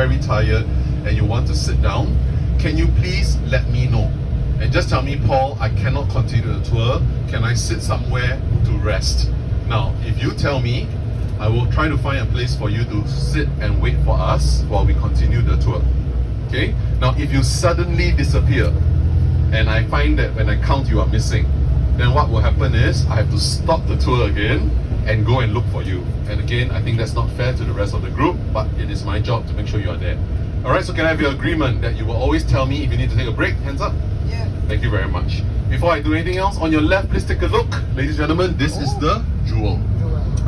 very tired and you want to sit down, can you please let me know? And just tell me, Paul, I cannot continue the tour. Can I sit somewhere to rest? Now, if you tell me, I will try to find a place for you to sit and wait for us while we continue the tour. Okay? Now, if you suddenly disappear, and I find that when I count you are missing, then what will happen is I have to stop the tour again and go and look for you. And again, I think that's not fair to the rest of the group, but it is my job to make sure you are there. Alright, so can I have your agreement that you will always tell me if you need to take a break? Hands up. Yeah. Thank you very much. Before I do anything else, on your left, please take a look. Ladies and gentlemen, this is the Jewel.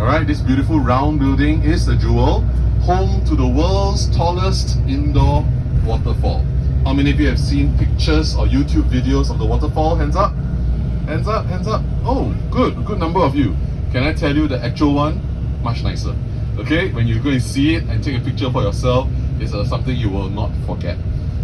Alright, this beautiful round building is the Jewel, home to the world's tallest indoor waterfall. How many of you have seen pictures or YouTube videos of the waterfall? Hands up. Hands up, hands up. Oh, good. A good number of you. Can I tell you the actual one? Much nicer. Okay, when you go and see it and take a picture for yourself, it's something you will not forget.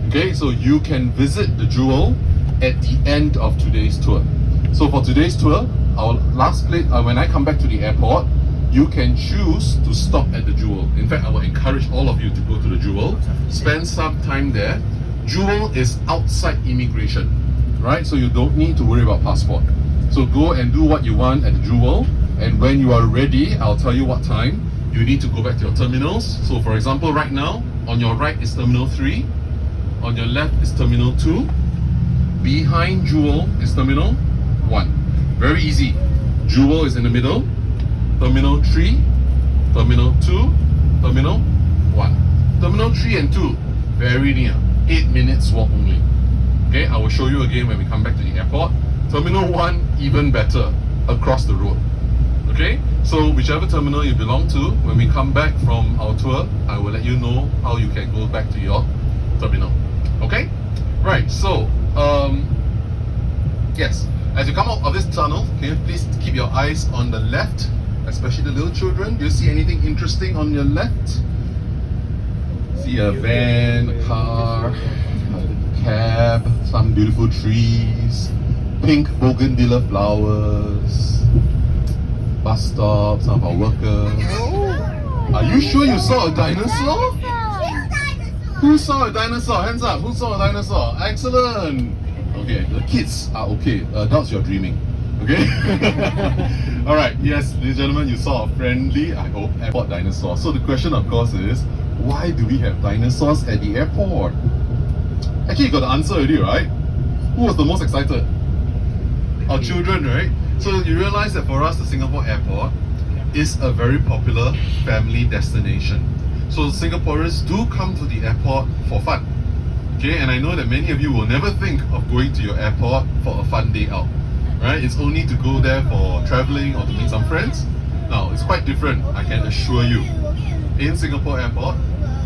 Okay, so you can visit the Jewel at the end of today's tour. So for today's tour, our last place, when I come back to the airport, you can choose to stop at the Jewel. In fact, I will encourage all of you to go to the Jewel, spend some time there. Jewel is outside immigration, right? So you don't need to worry about passport. So go and do what you want at the Jewel, and when you are ready, I'll tell you what time you need to go back to your terminals. So for example, right now, on your right is Terminal 3, on your left is Terminal 2, behind Jewel is Terminal 1. Very easy. Jewel is in the middle, Terminal 3, Terminal 2, Terminal 1. Terminal 3 and 2, very near, 8 minutes walk only. Okay, I will show you again when we come back to the airport. Terminal 1, even better, across the road. Okay, so whichever terminal you belong to, when we come back from our tour, I will let you know how you can go back to your terminal. Okay? Right, so, yes, as you come out of this tunnel, can you please keep your eyes on the left, especially the little children? Do you see anything interesting on your left? See a van, a car, a cab, some beautiful trees, pink bougainvillea flowers, bus stop, some of our workers. Are you sure you saw a dinosaur? Who saw a dinosaur? Hands up. Who saw a dinosaur? Excellent. Okay, the kids are okay. Adults, you're dreaming. Okay? Alright, yes, ladies and gentlemen, you saw a friendly, I hope, airport dinosaur. So the question, of course, is why do we have dinosaurs at the airport? Actually, you got the answer already, right? Who was the most excited? Our children, right? So you realize that for us, the Singapore airport is a very popular family destination. So Singaporeans do come to the airport for fun. Okay, and I know that many of you will never think of going to your airport for a fun day out. Right? It's only to go there for traveling or to meet some friends. Now, it's quite different, I can assure you. In Singapore airport,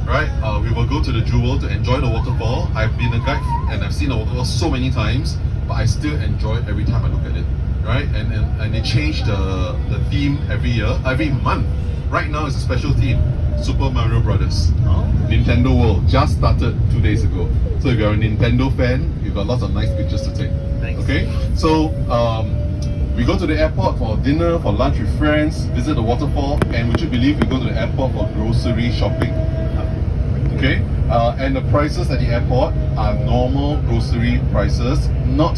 right, we will go to the Jewel to enjoy the waterfall. I've been a guide and I've seen the waterfall so many times, but I still enjoy it every time I look at it. Right? And they change the theme every year, every month. Right now it's a special theme, Super Mario Brothers. Nintendo World just started 2 days ago. So if you're a Nintendo fan, you've got lots of nice pictures to take. Thanks. Okay? So we go to the airport for dinner, for lunch with friends, visit the waterfall, and would you believe we go to the airport for grocery shopping? Okay? And the prices at the airport are normal grocery prices, not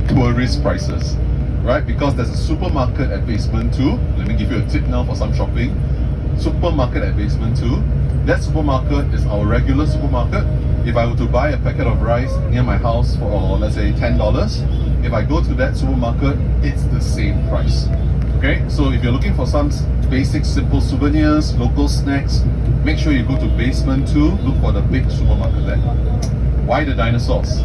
tourist prices. Right? Because there's a supermarket at basement 2. Let me give you a tip now for some shopping. Supermarket at basement 2. That supermarket is our regular supermarket. If I were to buy a packet of rice near my house for, let's say, $10, if I go to that supermarket, it's the same price. Okay? So if you're looking for some basic, simple souvenirs, local snacks, make sure you go to basement 2, look for the big supermarket there. Why the dinosaurs?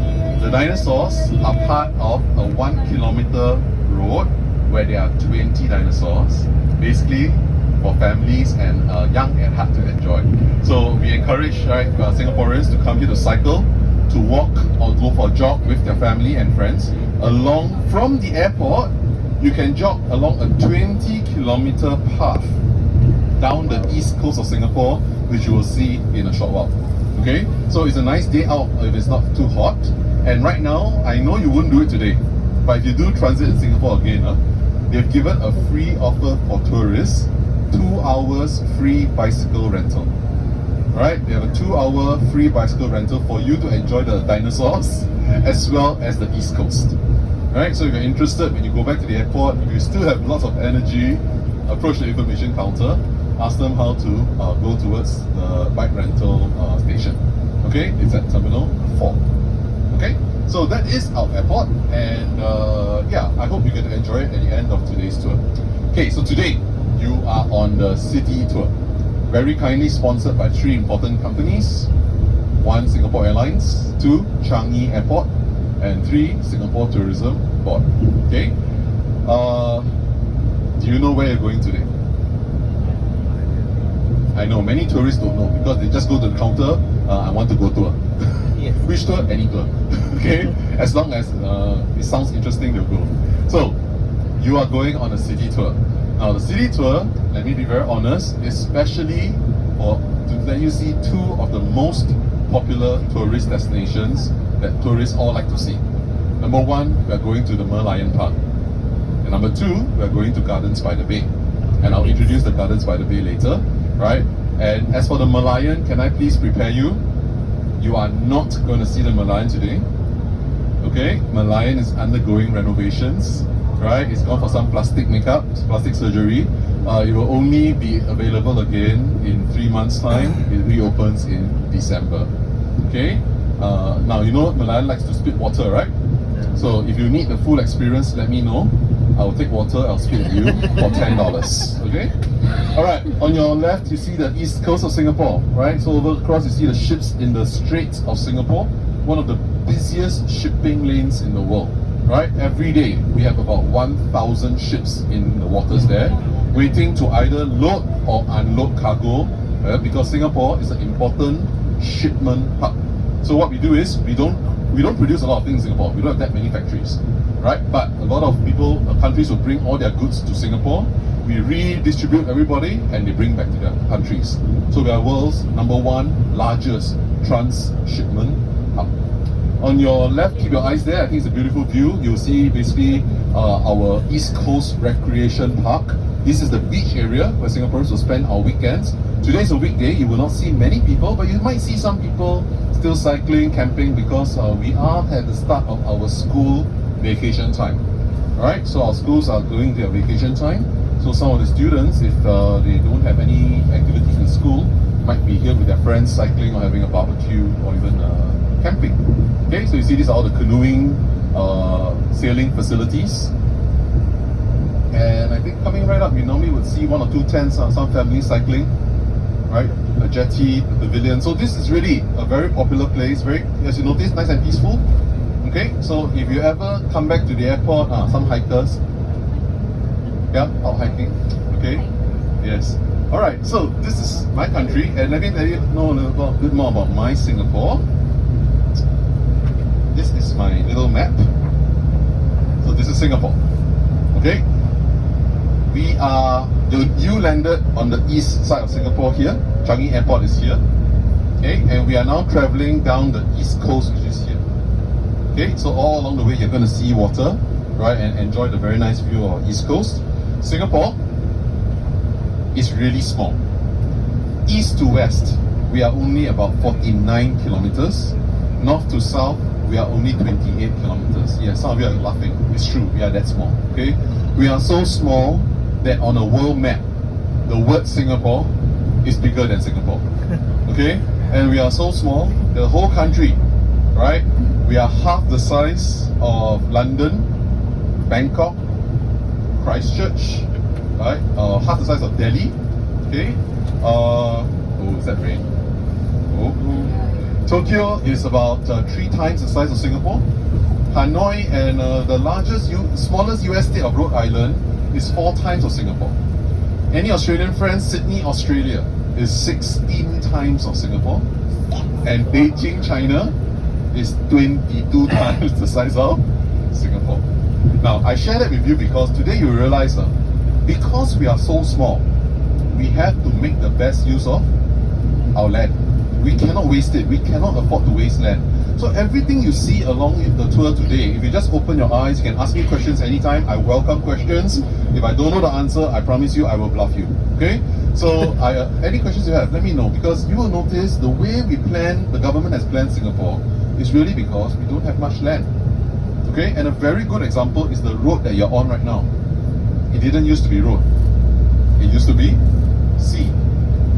The dinosaurs are part of a 1 kilometer road where there are 20 dinosaurs, basically for families and young and hard to enjoy. So we encourage Singaporeans to come here to cycle, to walk or go for a jog with their family and friends. Along from the airport, you can jog along a 20-kilometer path down the east coast of Singapore, which you will see in a short while. Okay, so it's a nice day out if it's not too hot. And right now, I know you wouldn't do it today, but if you do transit in Singapore again, they've given a free offer for tourists, 2 hours free bicycle rental. Right? They have a 2-hour free bicycle rental for you to enjoy the dinosaurs as well as the East Coast. Right? So if you're interested, when you go back to the airport, if you still have lots of energy, approach the information counter, ask them how to go towards the bike rental station. Okay? It's at Terminal 4. Okay? So that is our airport, and yeah, I hope you get to enjoy it at the end of today's tour. Okay, so today you are on the city tour, very kindly sponsored by 3 important companies: 1 Singapore Airlines, 2 Changi Airport, and 3 Singapore Tourism Board. Okay, do you know where you're going today? I know many tourists don't know because they just go to the counter. I want to go tour. Yes. Which tour? Any tour. Okay, as long as it sounds interesting, they'll go. So you are going on a city tour. Now the city tour, let me be very honest, especially to let you see 2 of the most popular tourist destinations that tourists all like to see. Number 1, we are going to the Merlion Park. And number 2, we are going to Gardens by the Bay. And I'll introduce the Gardens by the Bay later, right? And as for the Merlion, can I please prepare you? You are not going to see the Merlion today. Okay, Merlion is undergoing renovations, right? It's gone for some plastic makeup, plastic surgery. It will only be available again in 3 months' time. It reopens in December. Okay, now you know Merlion likes to spit water, right? So if you need the full experience, let me know. I will take water, I'll spit at you for $10. Okay? Alright, on your left you see the east coast of Singapore, right? So over across you see the ships in the Straits of Singapore, one of the busiest shipping lanes in the world, right? Every day we have about 1,000 ships in the waters there, waiting to either load or unload cargo, because Singapore is an important shipment hub. So what we do is we don't produce a lot of things in Singapore. We don't have that many factories, right? But a lot of countries will bring all their goods to Singapore. We redistribute everybody and they bring back to their countries. So we are world's number 1 largest transshipment hub. On your left, keep your eyes there. I think it's a beautiful view. You'll see basically our East Coast Recreation Park. This is the beach area where Singaporeans will spend our weekends. Today's a weekday. You will not see many people, but you might see some people still cycling, camping, because we are at the start of our school vacation time. Alright, so our schools are doing their vacation time. So some of the students, if they don't have any activities in school, might be here with their friends cycling or having a barbecue or even camping. Okay, so you see these are all the canoeing, sailing facilities. And I think coming right up, you normally would see 1 or 2 tents, some families cycling, right? A jetty, a pavilion. So this is really a very popular place, very, as you notice, nice and peaceful. Okay, so if you ever come back to the airport, some hikers, yeah, out hiking, okay, yes. Alright, so this is my country, and let me tell you know a bit more about my Singapore. This is my little map. So this is Singapore, okay? You landed on the east side of Singapore here. Changi Airport is here. Okay, and we are now traveling down the east coast, which is here. Okay, so all along the way you're going to see water, right, and enjoy the very nice view of east coast. Singapore is really small. East to west, we are only about 49 kilometers. North to south, we are only 28 kilometers. Yeah, some of you are laughing. It's true, we are that small. Okay, we are so small that on a world map, the word Singapore is bigger than Singapore. Okay, and we are so small, the whole country, right? We are half the size of London, Bangkok, Christchurch, right? Half the size of Delhi. Okay. Oh, is that rain? Oh. Tokyo is about 3 times the size of Singapore. Hanoi and the smallest US state of Rhode Island is 4 times of Singapore. Any Australian friends? Sydney, Australia is 16 times of Singapore. And Beijing, China is 22 times the size of Singapore. Now, I share that with you because today you realize because we are so small, we have to make the best use of our land. We cannot waste it. We cannot afford to waste land. So everything you see along the tour today, if you just open your eyes, you can ask me questions anytime. I welcome questions. If I don't know the answer, I promise you I will bluff you. Okay? So, any questions you have, let me know, because you will notice the way we plan, the government has planned Singapore is really because we don't have much land. Okay, and a very good example is the road that you're on right now. It didn't used to be road. It used to be sea.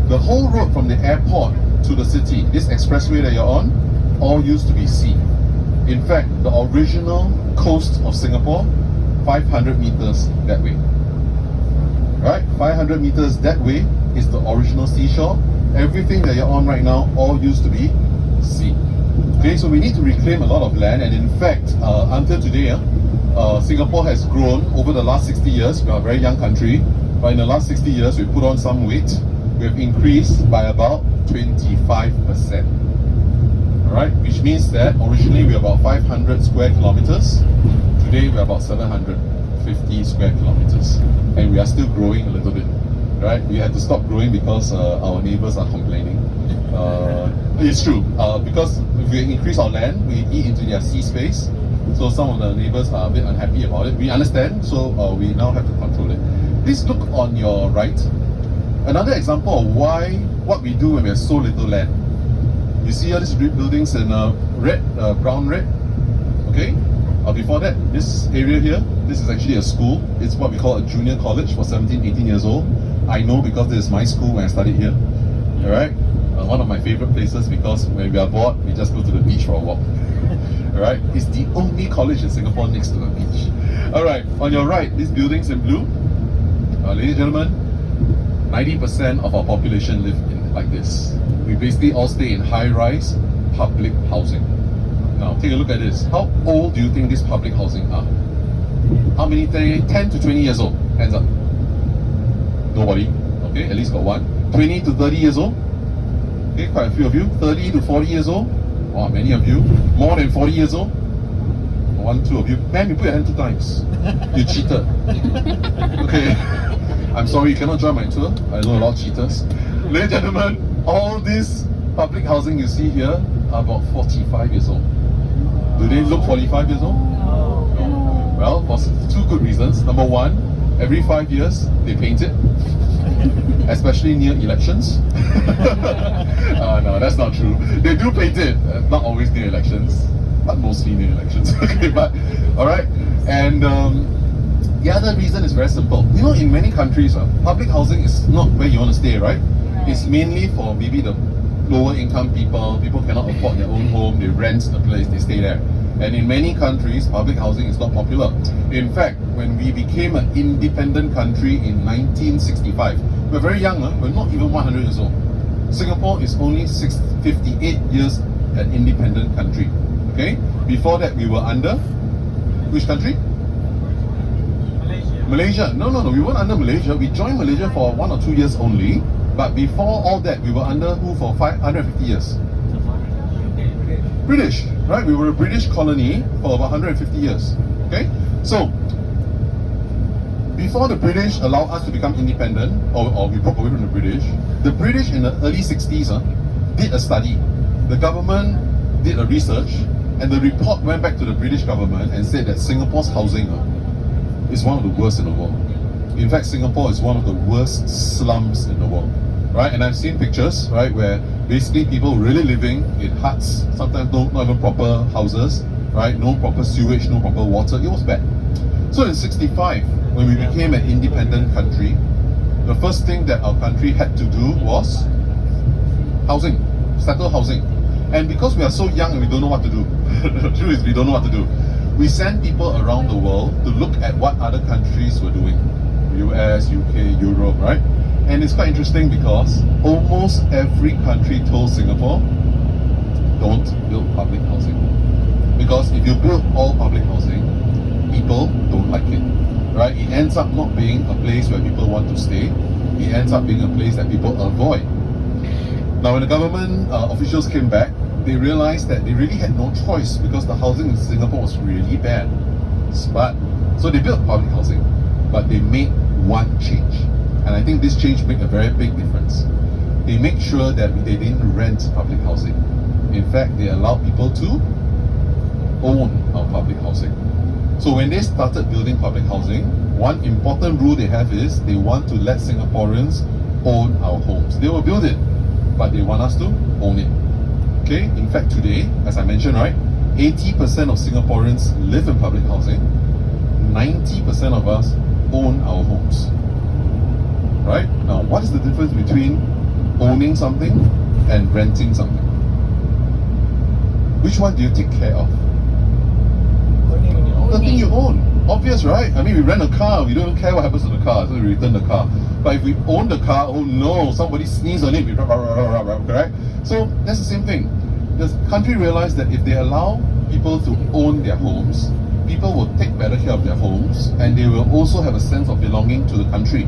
The whole road from the airport to the city, this expressway that you're on, all used to be sea. In fact, the original coast of Singapore, 500 meters that way. Right? 500 meters that way is the original seashore. Everything that you're on right now all used to be sea. Okay, so we need to reclaim a lot of land, and in fact, until today, Singapore has grown over the last 60 years. We are a very young country, but in the last 60 years, we put on some weight. We have increased by about 25%. Alright, which means that originally we were about 500 square kilometers. Today we're about 750 square kilometers. And we are still growing a little bit. Right? We had to stop growing because our neighbors are complaining. It's true, because if we increase our land, we eat into their sea space. So some of the neighbors are a bit unhappy about it. We understand, so we now have to control it. Please look on your right. Another example of what we do when we have so little land. You see all these buildings in red, brown red. Okay. Before that, this area here, this is actually a school. It's what we call a junior college for 17, 18 years old. I know because this is my school when I studied here. Alright? One of my favorite places, because when we are bored, we just go to the beach for a walk. Alright? It's the only college in Singapore next to a beach. Alright, on your right, these buildings in blue. Ladies and gentlemen, 90% of our population live in like this. We basically all stay in high-rise public housing. Now, take a look at this. How old do you think these public housing are? How many? 10 to 20 years old? Hands up. Nobody. Okay, at least got one. 20 to 30 years old? Okay, quite a few of you. 30 to 40 years old? Wow, many of you. More than 40 years old? One, two of you. Man, you put your hand 2 times. You cheated. Okay. I'm sorry, you cannot join my tour. I know a lot of cheaters. Ladies and gentlemen, all this public housing you see here are about 45 years old. Do they look 45 years old? No. Well, for 2 good reasons. Number one, every 5 years they paint it, especially near elections. No, that's not true. They do paint it, not always near elections, but mostly near elections. Okay, but alright. And the other reason is very simple. You know, in many countries, public housing is not where you want to stay, right? It's mainly for maybe the lower income people. People cannot afford their own home, they rent the place, they stay there. And in many countries, public housing is not popular. In fact, when we became an independent country in 1965, we're very young, we're not even 100 years old. Singapore is only 58 years an independent country. Okay? Before that, we were under which country? Malaysia. No, we weren't under Malaysia. We joined Malaysia for 1 or 2 years only. But before all that, we were under who for 550 years? British, right? We were a British colony for about 150 years. Okay? So, before the British allowed us to become independent, or we broke away from the British in the early 60s did a study. The government did a research, and the report went back to the British government and said that Singapore's housing is one of the worst in the world. In fact, Singapore is one of the worst slums in the world, right? And I've seen pictures, right, where basically people really living in huts, sometimes not even proper houses, right? No proper sewage, no proper water. It was bad. So in 65, when we became an independent country, the first thing that our country had to do was housing, settle housing. And because we are so young and we don't know what to do, the truth is we don't know what to do. We send people around the world to look at what other countries were doing. US, UK, Europe, right? And it's quite interesting because almost every country told Singapore, don't build public housing. Because if you build all public housing, people don't like it, right? It ends up not being a place where people want to stay. It ends up being a place that people avoid. Now, when the government officials came back, they realized that they really had no choice because the housing in Singapore was really bad. So they built public housing, but they made one change. And I think this change made a very big difference. They make sure that they didn't rent public housing. In fact, they allowed people to own our public housing. So when they started building public housing, one important rule they have is they want to let Singaporeans own our homes. They will build it, but they want us to own it. Okay? In fact, today, as I mentioned, right, 80% of Singaporeans live in public housing. 90% of us own our homes. Right? Now, what is the difference between owning something and renting something? Which one do you take care of? The thing you own. Obvious, right? I mean, we rent a car, we don't even care what happens to the car, so we return the car. But if we own the car, oh no, somebody sneezed on it, we correct? So that's the same thing. The country realized that if they allow people to own their homes, people will take better care of their homes, and they will also have a sense of belonging to the country.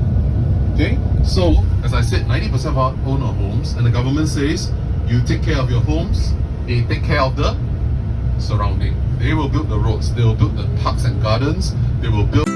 Okay? So, as I said, 90% of us own our homes, and the government says, you take care of your homes, they take care of the surrounding. They will build the roads, they will build the parks and gardens, they will build